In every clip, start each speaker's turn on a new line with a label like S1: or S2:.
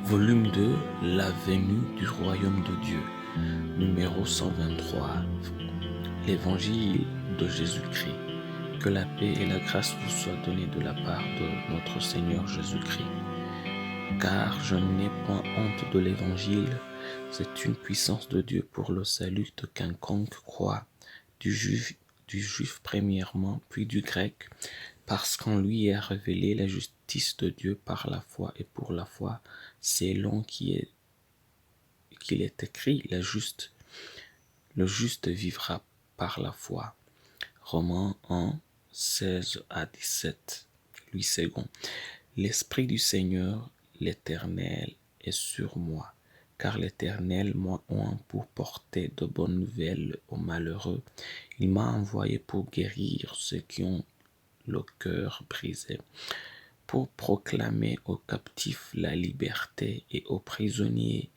S1: Volume 2, La venue du royaume de Dieu. Numéro 123. L'Évangile de Jésus-Christ. Que la paix et la grâce vous soient données de la part de notre Seigneur Jésus-Christ. Car je n'ai point honte de l'Évangile, c'est une puissance de Dieu pour le salut de quiconque croit, du juif premièrement, puis du grec, parce qu'en lui est révélée la justice de Dieu par la foi, et pour la foi, selon qu'il est écrit, le juste vivra par la foi. Romains 1, 16 à 17. Louis II. L'Esprit du Seigneur, l'Éternel, est sur moi, car l'Éternel m'a oint pour porter de bonnes nouvelles aux malheureux. Il m'a envoyé pour guérir ceux qui ont le cœur brisé, pour proclamer aux captifs la liberté et aux prisonniers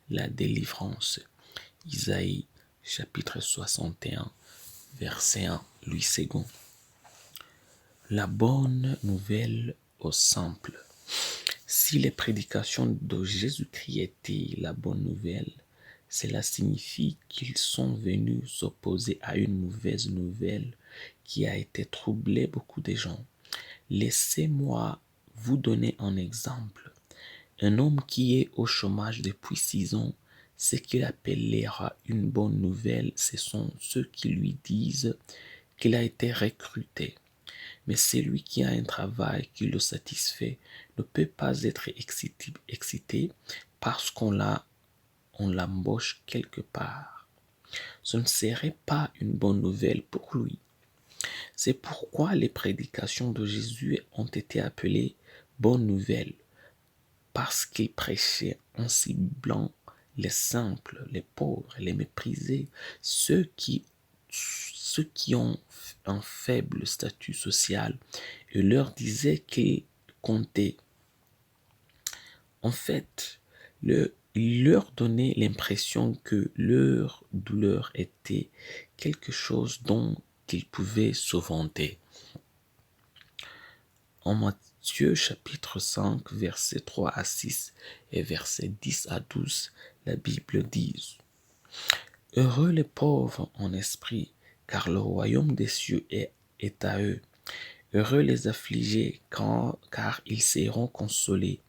S1: la délivrance. Isaïe chapitre 61, verset 1, Louis II. La bonne nouvelle au simple. Si les prédications de Jésus-Christ étaient la bonne nouvelle, cela signifie qu'ils sont venus s'opposer à une mauvaise nouvelle qui a été troublée beaucoup de gens. Laissez-moi vous donner un exemple. Un homme qui est au chômage depuis 6 ans, ce qu'il appellera une bonne nouvelle, ce sont ceux qui lui disent qu'il a été recruté. Mais celui qui a un travail qui le satisfait ne peut pas être excité parce qu'on l'embauche quelque part. Ce ne serait pas une bonne nouvelle pour lui. C'est pourquoi les prédications de Jésus ont été appelées bonnes nouvelles, parce qu'il prêchait en ciblant les simples, les pauvres, les méprisés, ceux qui ont un faible statut social, et leur disait qu'ils comptaient. En fait, il leur donnait l'impression que leur douleur était quelque chose dont ils pouvaient se vanter. En Matthieu chapitre 5, versets 3 à 6 et versets 10 à 12, la Bible dit: Heureux les pauvres en esprit, car le royaume des cieux est à eux. Heureux les affligés, car ils seront consolés.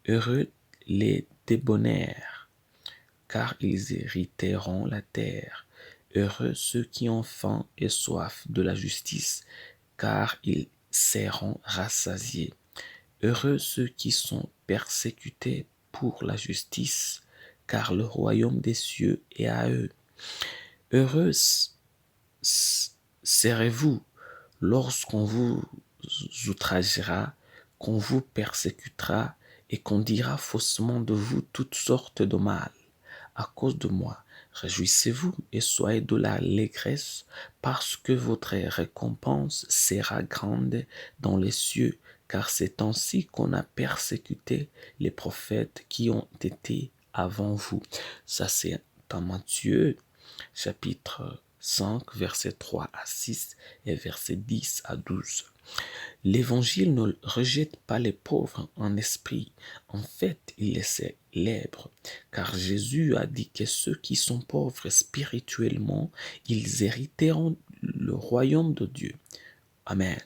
S1: Heureux les débonnaires, car ils hériteront la terre. Heureux ceux qui ont faim et soif de la justice, car ils seront rassasiés. Heureux ceux qui sont persécutés pour la justice, car le royaume des cieux est à eux. Heureux serez-vous lorsqu'on vous outragera, qu'on vous persécutera et qu'on dira faussement de vous toutes sortes de mal à cause de moi. Réjouissez-vous et soyez de l'allégresse, parce que votre récompense sera grande dans les cieux, car c'est ainsi qu'on a persécuté les prophètes qui ont été avant vous. Ça, c'est dans Matthieu, chapitre 5, versets 3 à 6 et versets 10 à 12. L'Évangile ne rejette pas les pauvres en esprit. En fait, il les célèbre, car Jésus a dit que ceux qui sont pauvres spirituellement, ils hériteront le royaume de Dieu. Amen.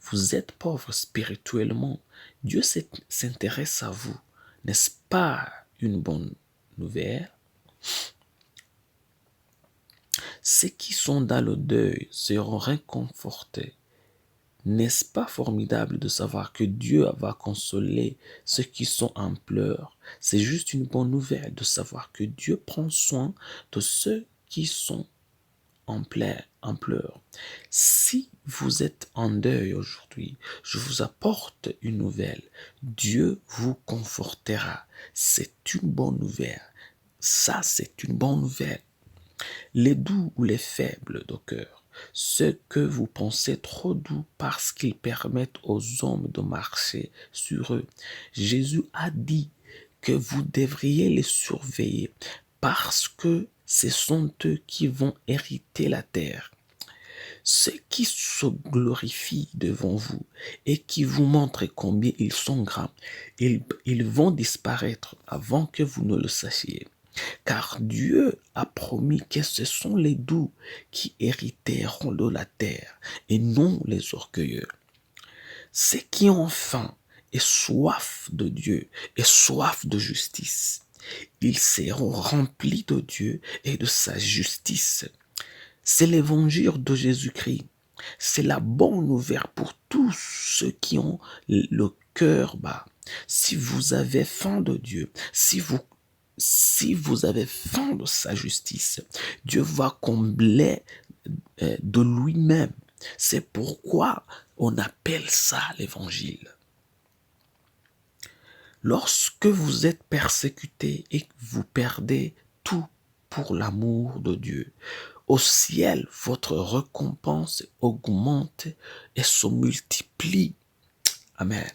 S1: Vous êtes pauvre spirituellement, Dieu s'intéresse à vous. N'est-ce pas une bonne nouvelle? Ceux qui sont dans le deuil seront réconfortés. N'est-ce pas formidable de savoir que Dieu va consoler ceux qui sont en pleurs? C'est juste une bonne nouvelle de savoir que Dieu prend soin de ceux qui sont en pleurs. Si vous êtes en deuil aujourd'hui, je vous apporte une nouvelle. Dieu vous confortera. C'est une bonne nouvelle. Ça, c'est une bonne nouvelle. Les doux ou les faibles de cœur, ceux que vous pensez trop doux parce qu'ils permettent aux hommes de marcher sur eux. Jésus a dit que vous devriez les surveiller parce que ce sont eux qui vont hériter la terre. Ceux qui se glorifient devant vous et qui vous montrent combien ils sont grands, ils vont disparaître avant que vous ne le sachiez. Car Dieu a promis que ce sont les doux qui hériteront de la terre et non les orgueilleux. Ceux qui ont faim et soif de Dieu et soif de justice, ils seront remplis de Dieu et de sa justice. C'est l'évangile de Jésus-Christ. C'est la bonne nouvelle pour tous ceux qui ont le cœur bas. Si vous avez faim de Dieu, si vous avez faim de sa justice, Dieu va combler de lui-même. C'est pourquoi on appelle ça l'évangile. Lorsque vous êtes persécuté et que vous perdez tout pour l'amour de Dieu, au ciel, votre récompense augmente et se multiplie. Amen.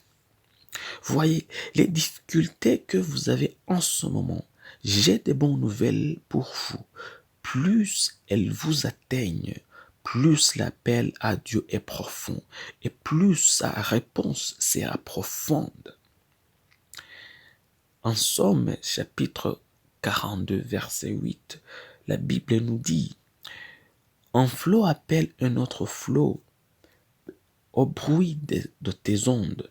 S1: Voyez, les difficultés que vous avez en ce moment, j'ai des bonnes nouvelles pour vous. Plus elles vous atteignent, plus l'appel à Dieu est profond et plus sa réponse sera profonde. En Somme, chapitre 42, verset 8, la Bible nous dit: un flot appelle un autre flot au bruit de tes ondes.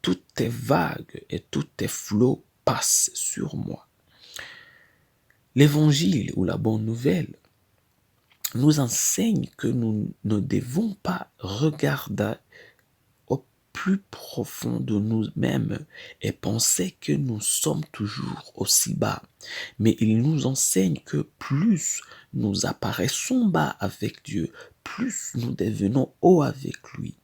S1: Toutes tes vagues et tous tes flots passent sur moi. L'évangile ou la bonne nouvelle nous enseigne que nous ne devons pas regarder au plus profond de nous-mêmes et penser que nous sommes toujours aussi bas. Mais il nous enseigne que plus nous apparaissons bas avec Dieu, plus nous devenons haut avec lui.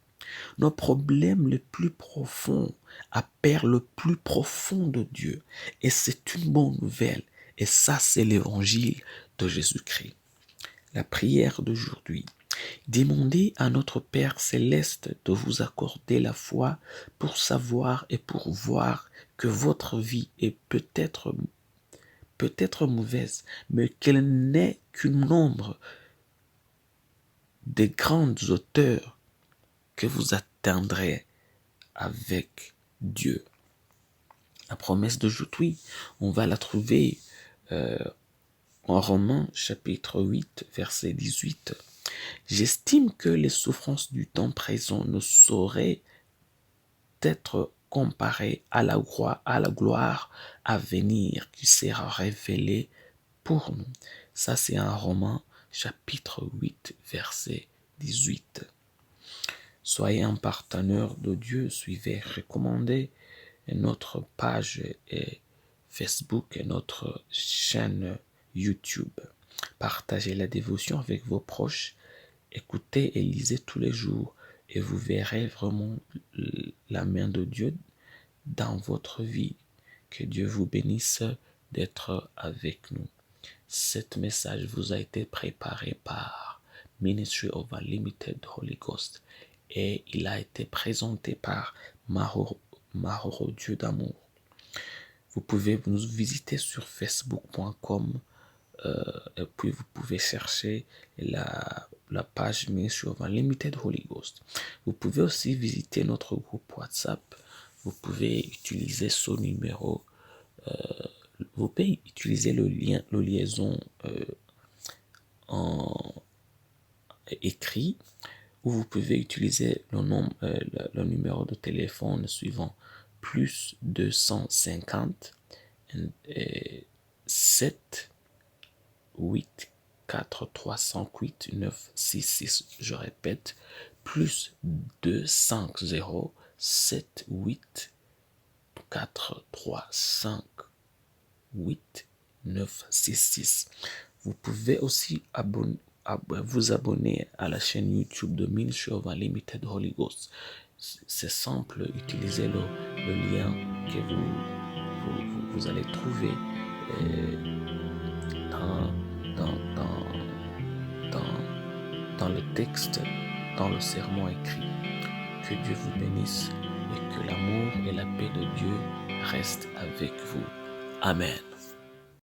S1: Nos problèmes les plus profonds appellent le plus profond de Dieu. Et c'est une bonne nouvelle. Et ça, c'est l'évangile de Jésus-Christ. La prière d'aujourd'hui. Demandez à notre Père céleste de vous accorder la foi pour savoir et pour voir que votre vie est peut-être mauvaise, mais qu'elle n'est qu'une ombre des grandes hauteurs que vous atteindrez avec Dieu. La promesse d'aujourd'hui, on va la trouver en Romains chapitre 8, verset 18. J'estime que les souffrances du temps présent ne sauraient être comparées à la gloire à venir qui sera révélée pour nous. Ça, c'est en Romains chapitre 8, verset 18. Soyez un partenaire de Dieu, suivez, recommandez notre page et Facebook et notre chaîne YouTube. Partagez la dévotion avec vos proches, écoutez et lisez tous les jours et vous verrez vraiment la main de Dieu dans votre vie. Que Dieu vous bénisse d'être avec nous. Cet message vous a été préparé par Ministry of Unlimited Holy Ghost et il a été présenté par Mahoro Dieu d'amour. Vous pouvez nous visiter sur facebook.com et puis vous pouvez chercher la page Ministry of Unlimited Holy Ghost. Vous pouvez aussi visiter notre groupe WhatsApp. Vous pouvez utiliser ce numéro. Vous pouvez utiliser le liaison en écrit, ou vous pouvez utiliser le numéro de téléphone suivant plus 250 7 8 4 308 9 6 6. Je répète, plus 250 7 8 4 3 5 8 9 6 6. Vous pouvez aussi vous abonner à la chaîne YouTube de Ministry of Unlimited Holy Ghost. C'est simple, utilisez le lien que vous allez trouver dans le texte, dans le sermon écrit. Que Dieu vous bénisse et que l'amour et la paix de Dieu restent avec vous. Amen.